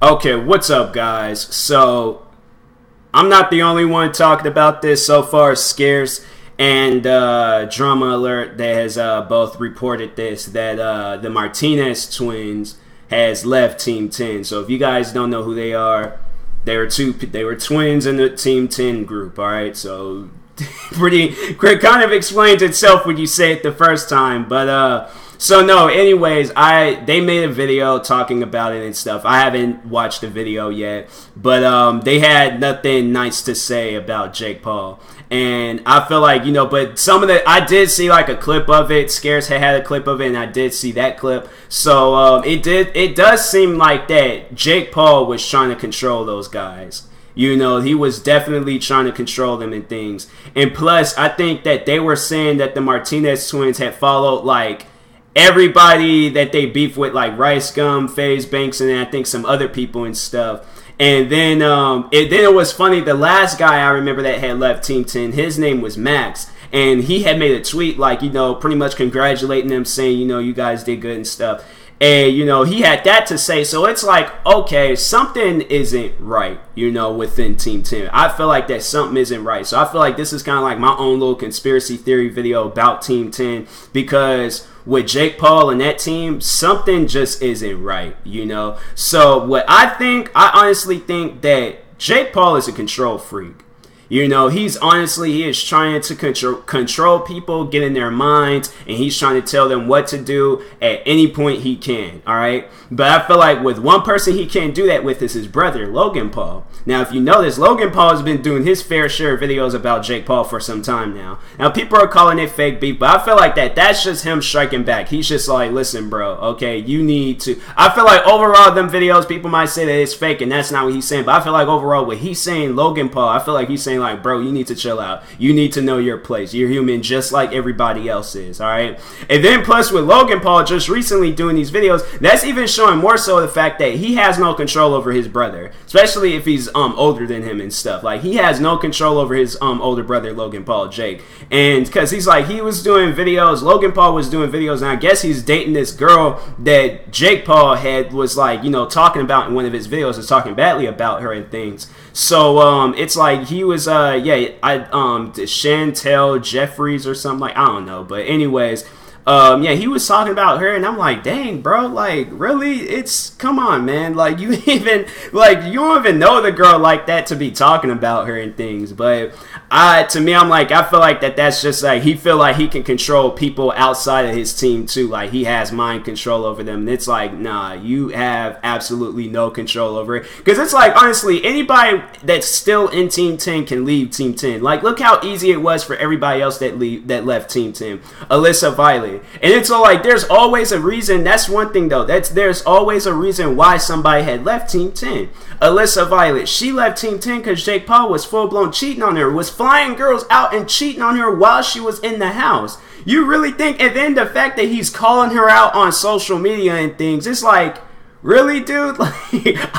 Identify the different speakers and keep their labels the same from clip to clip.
Speaker 1: Okay, what's up, guys? So, I'm not the only one talking about this so far. Scarce and Drama Alert that has both reported this, that the Martinez twins has left Team 10. So, if you guys don't know who they are, they were twins in the Team 10 group, alright? So, kind of explains itself when you say it the first time, but so no, anyways, they made a video talking about it and stuff. I haven't watched the video yet, but they had nothing nice to say about Jake Paul. And I feel like, but some of I did see like a clip of it. Scarce had a clip of it, and I did see that clip. So it does seem like that Jake Paul was trying to control those guys. He was definitely trying to control them and things. And plus, I think that they were saying that the Martinez twins had followed like everybody that they beef with, like Rice Gum, FaZe Banks, and I think some other people and stuff. And then it was funny. The last guy I remember that had left Team 10, his name was Max. And he had made a tweet like, pretty much congratulating them, saying, you guys did good and stuff. And, he had that to say. So it's like, okay, something isn't right, within Team 10. I feel like that something isn't right. So I feel like this is kind of like my own little conspiracy theory video about Team 10. Because with Jake Paul and that team, something just isn't right, So what I honestly think that Jake Paul is a control freak. He is trying to control people, get in their minds, and he's trying to tell them what to do at any point he can, all right? But I feel like with one person he can't do that with is his brother, Logan Paul. Now, if you notice, Logan Paul has been doing his fair share of videos about Jake Paul for some time now. Now, people are calling it fake beef, but I feel like that's just him striking back. He's just like, listen, bro, okay, you need to... I feel like overall, them videos, people might say that it's fake, and that's not what he's saying, but I feel like overall, what he's saying, Logan Paul, I feel like he's saying, like, bro, you need to chill out. You need to know your place. You're human just like everybody else is, all right? And then plus with Logan Paul just recently doing these videos, that's even showing more so the fact that he has no control over his brother, especially if he's older than him and stuff. Like, he has no control over his older brother, Logan Paul, Jake. And because he was doing videos, Logan Paul was doing videos, and I guess he's dating this girl that Jake Paul was like, talking about in one of his videos, was talking badly about her and things. So it's like he was Chantel Jeffries or something, like, I don't know, but anyways, he was talking about her, and I'm like, dang, bro, like, really? Come on, man, like, you don't even know the girl like that to be talking about her and things. But to me, I'm like, I feel like that's just like, he feel like he can control people outside of his team too, like he has mind control over them, and it's like, nah, you have absolutely no control over it, because it's like, honestly, anybody that's still in Team 10 can leave Team 10. Like, look how easy it was for everybody else that left Team 10. Alyssa Violet. And it's all like, there's always a reason. That's one thing though. There's always a reason why somebody had left Team 10. Alyssa Violet, she left Team 10 because Jake Paul was full-blown cheating on her, was flying girls out and cheating on her while she was in the house. You really think, and then the fact that he's calling her out on social media and things, it's like, really, dude? Like,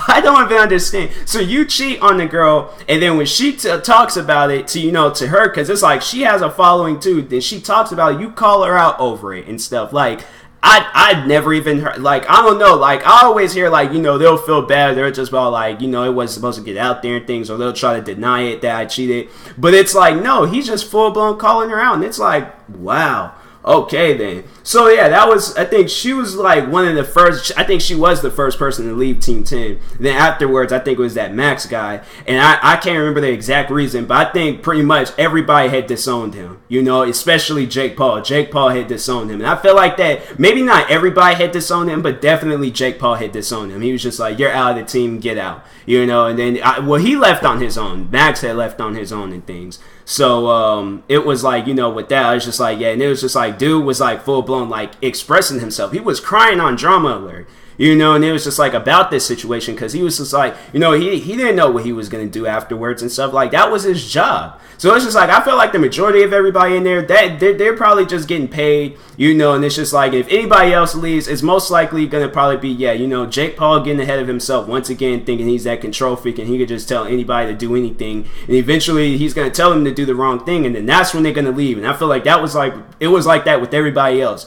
Speaker 1: I don't even understand. So you cheat on the girl, and then when she talks about it to her, because it's like she has a following too, then she talks about it, you call her out over it and stuff. Like, I'd never even heard, like, I don't know, like, I always hear, like, they'll feel bad, they're just about, like, it wasn't supposed to get out there and things, or they'll try to deny it that I cheated. But it's like, no, he's just full-blown calling her out, and it's like, wow. Okay, then. So, yeah, I think she was like one of the first, I think she was the first person to leave Team 10. Then afterwards, I think it was that Max guy. And I can't remember the exact reason, but I think pretty much everybody had disowned him, especially Jake Paul. Jake Paul had disowned him. And I feel like that maybe not everybody had disowned him, but definitely Jake Paul had disowned him. He was just like, you're out of the team, get out. And then, he left on his own. Max had left on his own and things. So, it was like, with that, I was just like, yeah, and it was just like, dude was like full-blown, like, expressing himself. He was crying on Drama Alert, and it was just like about this situation, because he was just like, he didn't know what he was going to do afterwards and stuff. Like, that was his job. So it's just like, I feel like the majority of everybody in there, that they're probably just getting paid, and it's just like, if anybody else leaves, it's most likely going to probably be, Jake Paul getting ahead of himself once again, thinking he's that control freak and he could just tell anybody to do anything, and eventually he's going to tell them to do the wrong thing, and then that's when they're going to leave. And I feel like it was like that with everybody else,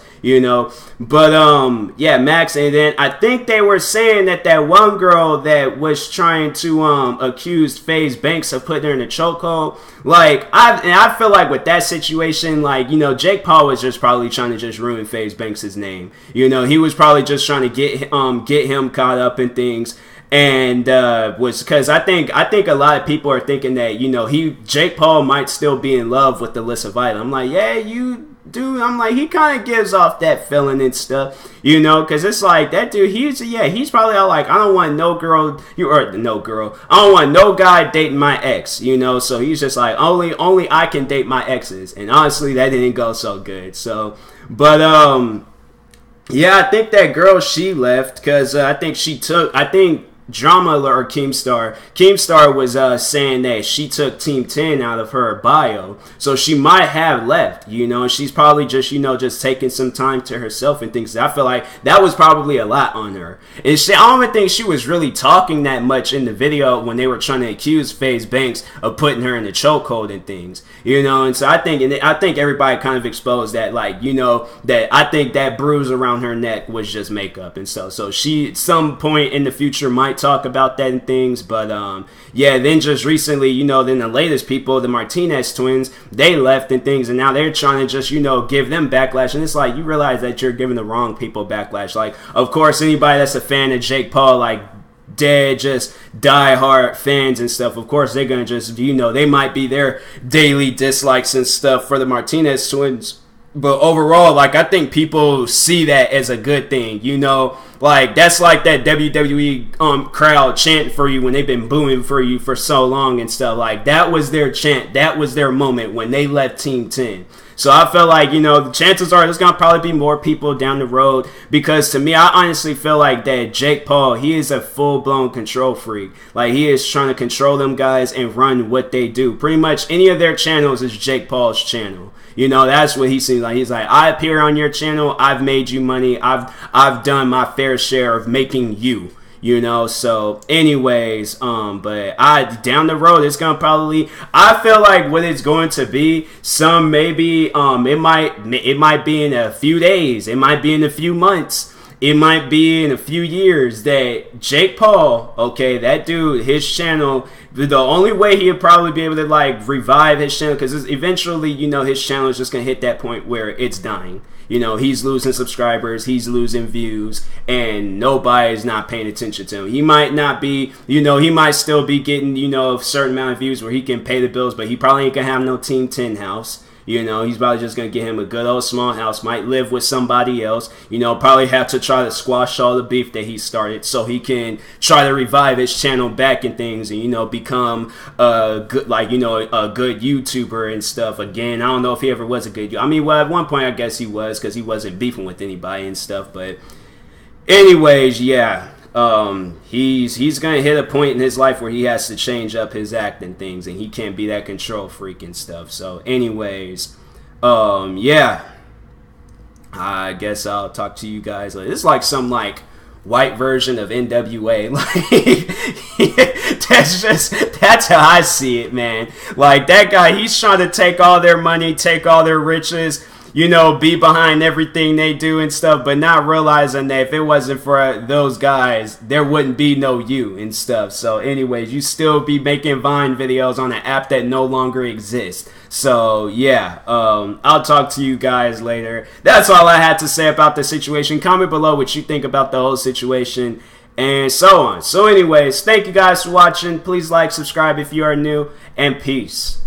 Speaker 1: But yeah, Max, and then I think they were saying that that one girl that was trying to accuse FaZe Banks of putting her in a chokehold, like I feel like with that situation, like, you know, Jake Paul was just probably trying to just ruin FaZe Banks' name. You know, he was probably just trying to get him caught up in things. And was because I think a lot of people are thinking that, you know, Jake Paul might still be in love with Alyssa Violet. I'm like, yeah, you do. I'm like, he kind of gives off that feeling and stuff, you know, because it's like that dude. He's probably all like, I don't want no girl, I don't want no guy dating my ex, you know. So he's just like, only I can date my exes, and honestly, that didn't go so good. So, but yeah, I think that girl, she left because I think Drama Alert or Keemstar was saying that she took Team 10 out of her bio, so she might have left, you know. She's probably just, you know, just taking some time to herself and things. I feel like that was probably a lot on her, and I don't even think she was really talking that much in the video when they were trying to accuse FaZe Banks of putting her in the chokehold and things, you know. And so I think everybody kind of exposed that, like, you know, that I think that bruise around her neck was just makeup and stuff. So she, at some point in the future, might talk about that and things. But yeah, then just recently, you know, then the latest people, the Martinez twins, they left and things, and now they're trying to just, you know, give them backlash. And it's like, you realize that you're giving the wrong people backlash. Like, of course, anybody that's a fan of Jake Paul, like dead, just die-hard fans and stuff, of course they're gonna just, you know, they might be their daily dislikes and stuff for the Martinez twins. But overall, like, I think people see that as a good thing, you know. Like, that's like that WWE crowd chanting for you when they've been booing for you for so long and stuff. Like, that was their chant. That was their moment when they left Team 10. So I feel like, you know, the chances are there's going to probably be more people down the road, because to me, I honestly feel like that Jake Paul, he is a full-blown control freak. Like, he is trying to control them guys and run what they do. Pretty much any of their channels is Jake Paul's channel. You know, that's what he seems like. He's like, I appear on your channel, I've made you money, I've done my fair share of making you. You know, so anyways, but down the road, it's gonna probably, I feel like what it's going to be, it might be in a few days, it might be in a few months, it might be in a few years that Jake Paul, okay, that dude, his channel, the only way he'll probably be able to, like, revive his channel, because eventually, you know, his channel is just gonna hit that point where it's dying. You know, he's losing subscribers, he's losing views, and nobody's not paying attention to him. He might not be, you know, he might still be getting, you know, a certain amount of views where he can pay the bills, but he probably ain't gonna have no Team 10 house. You know, he's probably just going to get him a good old small house, might live with somebody else, you know, probably have to try to squash all the beef that he started so he can try to revive his channel back and things and, you know, become a good, like, you know, a good YouTuber and stuff. Again, I don't know if he ever was a good YouTuber. I mean, well, at one point I guess he was, because he wasn't beefing with anybody and stuff. But anyways, yeah. He's gonna hit a point in his life where he has to change up his act and things, and he can't be that control freak and stuff. So anyways, yeah, I guess I'll talk to you guys later. This is like some, like, white version of NWA. Like, that's how I see it, man. Like, that guy, he's trying to take all their money, take all their riches, you know, be behind everything they do and stuff, but not realizing that if it wasn't for those guys, there wouldn't be no you and stuff. So anyways, you still be making Vine videos on an app that no longer exists. So yeah, I'll talk to you guys later. That's all I had to say about the situation. Comment below what you think about the whole situation and so on. So anyways, thank you guys for watching. Please like, subscribe if you are new, and peace.